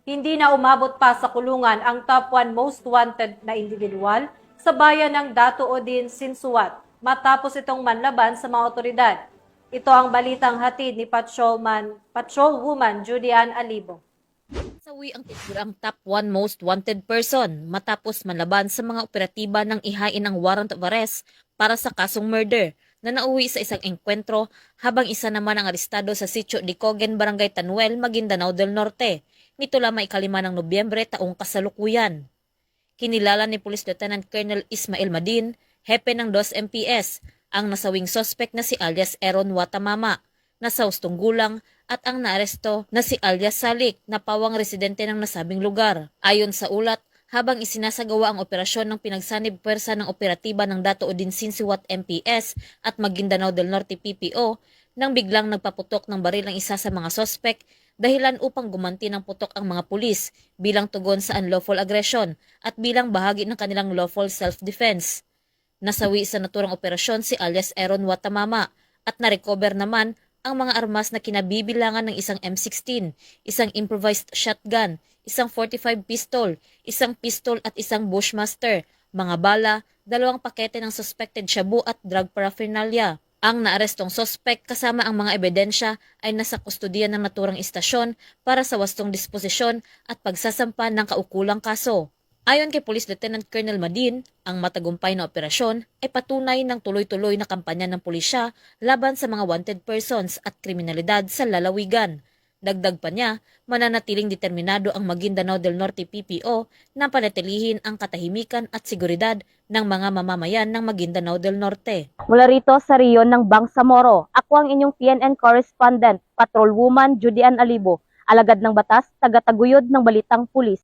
Hindi na umabot pa sa kulungan ang top 1 most wanted na individual sa bayan ng Datuodin, Sinsuat matapos itong manlaban sa mga otoridad. Ito ang balitang hatid ni Patrolwoman Judy Ann Alibo. Sawi ang titurang top 1 most wanted person matapos manlaban sa mga operatiba ng ihain ng warrant of arrest para sa kasong murder na nauwi sa isang engkwentro habang isa naman ang arestado sa Sitio Dicogen, Barangay Tanuel, Maguindanao del Norte. Nito lamang ikalima ng Nobyembre taong kasalukuyan. Kinilala ni Police Lieutenant Colonel Ismail Madin, hepe ng 2 MPS, ang nasawing sospek na si alias Aaron Watamama, na sa hustong gulang at ang naaresto na si alias Salik na pawang residente ng nasabing lugar. Ayon sa ulat, habang isinasagawa ang operasyon ng pinagsanib pwersa ng operatiba ng Datuodin Sinsiwat MPS at Maguindanao del Norte PPO, nang biglang nagpaputok ng baril ang isa sa mga sospek dahilan upang gumanti ng putok ang mga pulis bilang tugon sa unlawful aggression at bilang bahagi ng kanilang lawful self-defense. Nasawi sa naturang operasyon si alias Aaron Watamama at narecover naman ang mga armas na kinabibilangan ng isang M16, isang improvised shotgun, isang 45 pistol, isang pistol at isang Bushmaster, mga bala, 2 pakete ng suspected shabu at drug paraphernalia. Ang naarestong sospek kasama ang mga ebidensya ay nasa kustodiya ng naturang istasyon para sa wastong disposisyon at pagsasampa ng kaukulang kaso. Ayon kay Police Lieutenant Colonel Madin, ang matagumpay na operasyon ay patunay ng tuloy-tuloy na kampanya ng pulisya laban sa mga wanted persons at kriminalidad sa lalawigan. Dagdag pa niya, mananatiling determinado ang Maguindanao del Norte PPO na panatilihin ang katahimikan at seguridad ng mga mamamayan ng Maguindanao del Norte. Mula rito sa riyon ng Bangsamoro, ako ang inyong PNN correspondent, Patrolwoman Judy Ann Alibo, alagad ng batas, taga-taguyod ng Balitang Pulis.